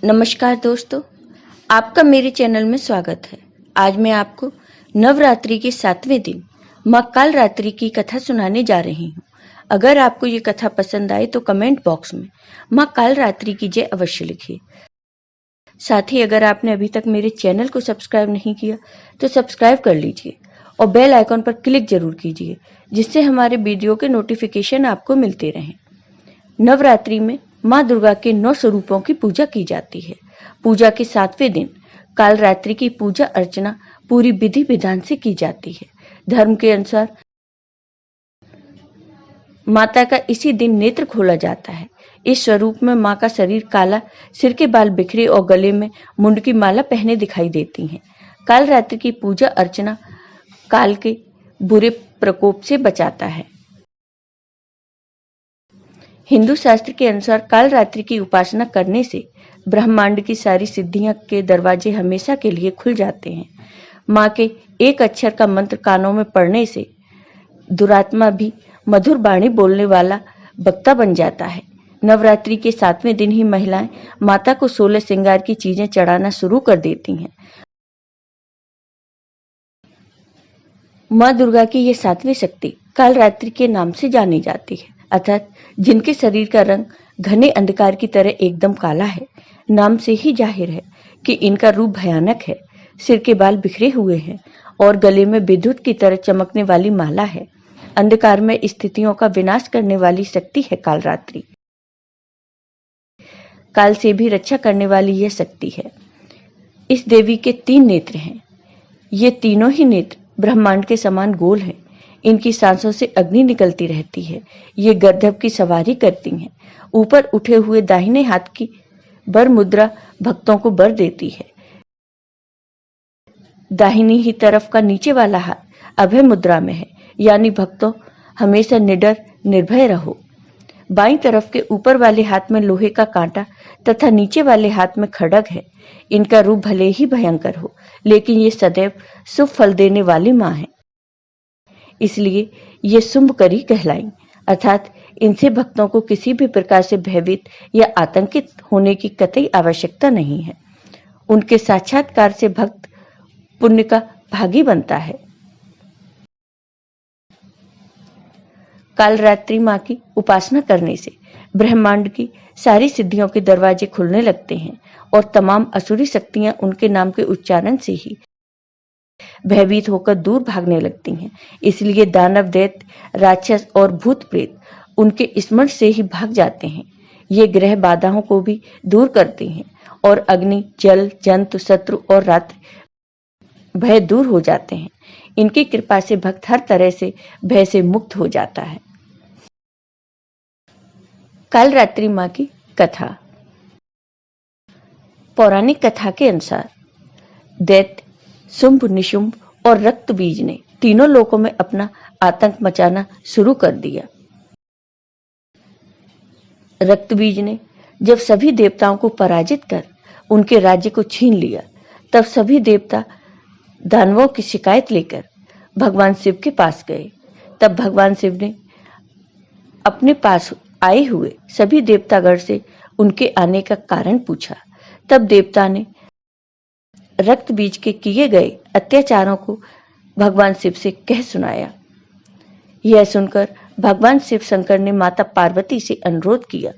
नमस्कार दोस्तों, आपका मेरे चैनल में स्वागत है। आज मैं आपको नवरात्रि के 7वें दिन माँ कालरात्रि की कथा सुनाने जा रही हूँ। अगर आपको ये कथा पसंद आए तो कमेंट बॉक्स में माँ कालरात्रि की जय अवश्य लिखिए। साथ ही अगर आपने अभी तक मेरे चैनल को सब्सक्राइब नहीं किया तो सब्सक्राइब कर लीजिए और बेल आइकॉन पर क्लिक जरूर कीजिए, जिससे हमारे वीडियो के नोटिफिकेशन आपको मिलते रहें। नवरात्रि में माँ दुर्गा के 9 स्वरूपों की पूजा की जाती है। पूजा के 7वें दिन कालरात्रि की पूजा अर्चना पूरी विधि विधान से की जाती है। धर्म के अनुसार माता का इसी दिन नेत्र खोला जाता है। इस स्वरूप में माँ का शरीर काला, सिर के बाल बिखरे और गले में मुंड की माला पहने दिखाई देती हैं। कालरात्रि की पूजा अर्चना काल के बुरे प्रकोप से बचाता है। हिंदू शास्त्र के अनुसार कालरात्रि की उपासना करने से ब्रह्मांड की सारी सिद्धियां के दरवाजे हमेशा के लिए खुल जाते हैं। माँ के एक अक्षर का मंत्र कानों में पड़ने से दुरात्मा भी मधुर वाणी बोलने वाला वक्ता बन जाता है। नवरात्रि के 7वें दिन ही महिलाएं माता को 16 श्रृंगार की चीजें चढ़ाना शुरू कर देती हैं। माँ दुर्गा की ये 7वीं शक्ति कालरात्रि के नाम से जानी जाती है, अर्थात जिनके शरीर का रंग घने अंधकार की तरह एकदम काला है। नाम से ही जाहिर है कि इनका रूप भयानक है। सिर के बाल बिखरे हुए हैं और गले में विद्युत की तरह चमकने वाली माला है। अंधकार में स्थितियों का विनाश करने वाली शक्ति है कालरात्रि। काल से भी रक्षा करने वाली यह शक्ति है। इस देवी के 3 नेत्र हैं। ये तीनों ही नेत्र ब्रह्मांड के समान गोल हैं। इनकी सांसों से अग्नि निकलती रहती है। ये गंधर्व की सवारी करती हैं। ऊपर उठे हुए दाहिने हाथ की वर मुद्रा भक्तों को वर देती है। दाहिनी ही तरफ का नीचे वाला हाथ अभय मुद्रा में है, यानी भक्तों हमेशा निडर निर्भय रहो। बाईं तरफ के ऊपर वाले हाथ में लोहे का कांटा तथा नीचे वाले हाथ में खड्ग है। इनका रूप भले ही भयंकर हो, लेकिन ये सदैव शुभ फल देने वाली माँ है, इसलिए ये शुंभकरी कहलाई, अर्थात इनसे भक्तों को किसी भी प्रकार से भयभीत या आतंकित होने की कतई आवश्यकता नहीं है। उनके साक्षात्कार से भक्त पुण्य का भागी बनता है। कालरात्रि माँ की उपासना करने से ब्रह्मांड की सारी सिद्धियों के दरवाजे खुलने लगते हैं और तमाम असुरी शक्तियां उनके नाम के उच्चारण से ही भयभीत होकर दूर भागने लगती हैं। इसलिए दानव, दैत्य, राक्षस और भूत प्रेत उनके स्मरण से ही भाग जाते हैं। ये ग्रह बाधाओं को भी दूर करते हैं और अग्नि, जल, जंतु, शत्रु और रात्रि भय दूर हो जाते हैं। इनकी कृपा से भक्त हर तरह से भय से मुक्त हो जाता है। कालरात्रि माँ की कथा। पौराणिक कथा के अनुसार दैत्य, शुंभ, निशुंभ और रक्तबीज ने तीनों लोकों में अपना आतंक मचाना शुरू कर दिया। रक्तबीज ने जब सभी देवताओं को पराजित कर उनके राज्य को छीन लिया, तब सभी देवता दानवों की शिकायत लेकर भगवान शिव के पास गए। तब भगवान शिव ने अपने पास आए हुए सभी देवतागण से उनके आने का कारण पूछा। तब देवता ने रक्त बीज के किए गए अत्याचारों को भगवान शिव से कह सुनाया। यह सुनकर भगवान शिव शंकर ने माता पार्वती से अनुरोध किया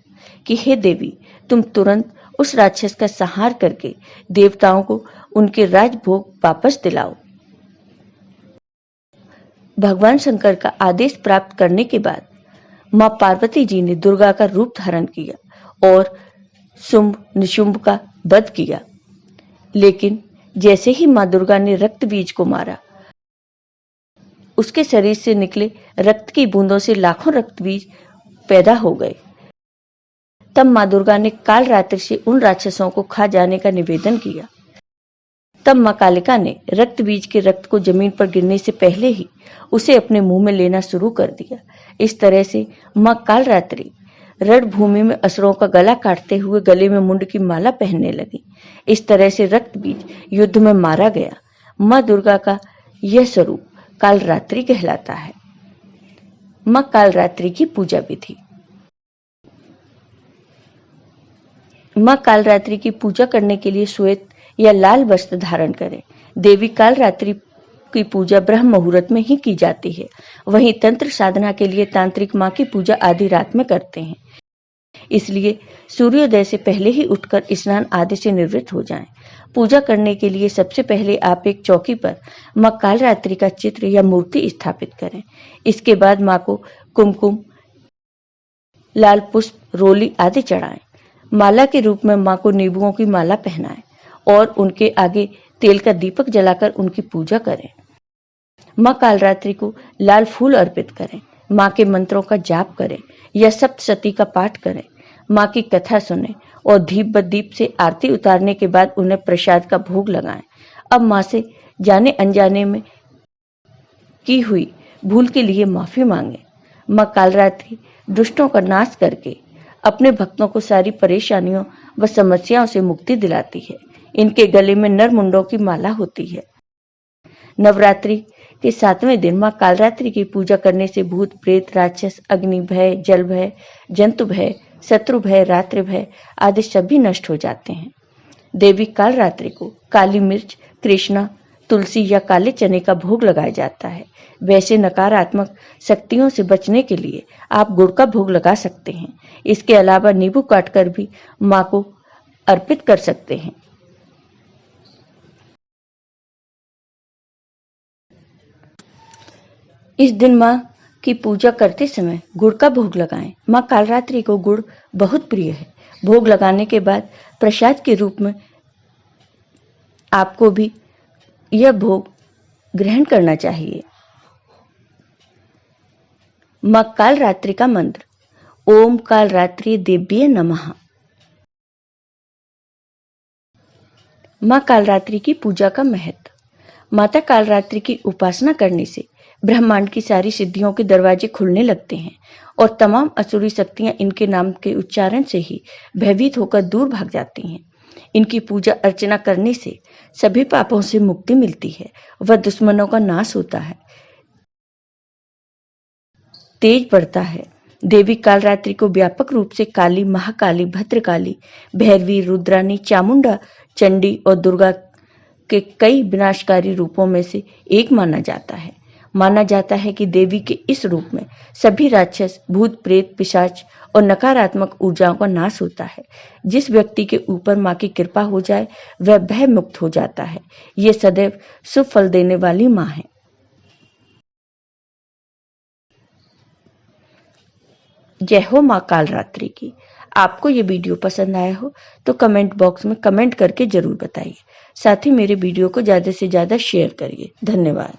कि हे देवी, तुम तुरंत उस राक्षस का संहार करके देवताओं को उनके राजभोग वापस दिलाओ। भगवान शंकर का आदेश प्राप्त करने के बाद मां पार्वती जी ने दुर्गा का रूप धारण किया और शुंभ निशुंभ का वध किया। लेकिन जैसे ही मां दुर्गा ने रक्त बीज को मारा, उसके शरीर से निकले रक्त की बूंदों से लाखों रक्त बीज पैदा हो गए। तब मां दुर्गा ने कालरात्रि से उन राक्षसों को खा जाने का निवेदन किया। तब मां कालिका ने रक्त बीज के रक्त को जमीन पर गिरने से पहले ही उसे अपने मुंह में लेना शुरू कर दिया। इस तरह से मां कालरात्रि रणभूमि में असुरों का गला काटते हुए गले में मुंड की माला पहनने लगी। इस तरह से रक्त बीज युद्ध में मारा गया। मां दुर्गा का यह स्वरूप कालरात्रि कहलाता है। मां कालरात्रि की पूजा विधि। माँ कालरात्रि की पूजा करने के लिए श्वेत या लाल वस्त्र धारण करें। देवी कालरात्रि की पूजा ब्रह्म मुहूर्त में ही की जाती है। वहीं तंत्र साधना के लिए तांत्रिक माँ की पूजा आधी रात में करते हैं। इसलिए सूर्योदय से पहले ही उठकर स्नान आदि से निवृत्त हो जाएं। पूजा करने के लिए सबसे पहले आप एक चौकी पर माँ कालरात्रि का चित्र या मूर्ति स्थापित करें। इसके बाद माँ को कुमकुम, लाल पुष्प, रोली आदि चढ़ाएं। माला के रूप में माँ को नींबुओं की माला पहनाएं और उनके आगे तेल का दीपक जलाकर उनकी पूजा करें। माँ कालरात्रि को लाल फूल अर्पित करें। माँ के मंत्रों का जाप करें या सप्तशती का पाठ करें। माँ की कथा सुने और दीप ब दीप से आरती उतारने के बाद उन्हें प्रसाद का भोग लगाएं। अब माँ से जाने अनजाने में की हुई भूल के लिए माफी मांगे। माँ कालरात्रि दुष्टों का नाश करके अपने भक्तों को सारी परेशानियों व समस्याओं से मुक्ति दिलाती है। इनके गले में नरमुंडों की माला होती है। नवरात्रि के 7वें दिन माँ कालरात्रि की पूजा करने से भूत प्रेत, राक्षस, अग्नि भय, जल भय, जंतु भय, शत्रु भय, रात्रि भय आदि सभी नष्ट हो जाते हैं। देवी कालरात्रि को काली मिर्च, कृष्णा, तुलसी या काले चने का भोग लगाया जाता है। वैसे नकारात्मक शक्तियों से बचने के लिए आप गुड़ का भोग लगा सकते हैं। इसके अलावा नींबू काटकर भी माँ को अर्पित कर सकते हैं। इस दिन माँ की पूजा करते समय गुड़ का भोग लगाएं। माँ कालरात्रि को गुड़ बहुत प्रिय है। भोग लगाने के बाद प्रसाद के रूप में आपको भी यह भोग ग्रहण करना चाहिए। माँ कालरात्रि का मंत्र ओम कालरात्रि देव्ये नमः। माँ कालरात्रि की पूजा का महत्व। माता कालरात्रि की उपासना करने से ब्रह्मांड की सारी सिद्धियों के दरवाजे खुलने लगते हैं और तमाम असुरी शक्तियां इनके नाम के उच्चारण से ही भयभीत होकर दूर भाग जाती हैं। इनकी पूजा अर्चना करने से सभी पापों से मुक्ति मिलती है व दुश्मनों का नाश होता है, तेज बढ़ता है। देवी कालरात्रि को व्यापक रूप से काली, महाकाली, भद्रकाली, भैरवी, रुद्रानी, चामुंडा, चंडी और दुर्गा के कई विनाशकारी रूपों में से एक माना जाता है। माना जाता है कि देवी के इस रूप में सभी राक्षस, भूत प्रेत, पिशाच और नकारात्मक ऊर्जाओं का नाश होता है। जिस व्यक्ति के ऊपर माँ की कृपा हो जाए वह भय मुक्त हो जाता है। ये सदैव शुभ फल देने वाली माँ है। जय हो माँ कालरात्रि की। आपको ये वीडियो पसंद आया हो तो कमेंट बॉक्स में कमेंट करके जरूर बताइए। साथ ही मेरे वीडियो को ज़्यादा से ज़्यादा शेयर करिए। धन्यवाद।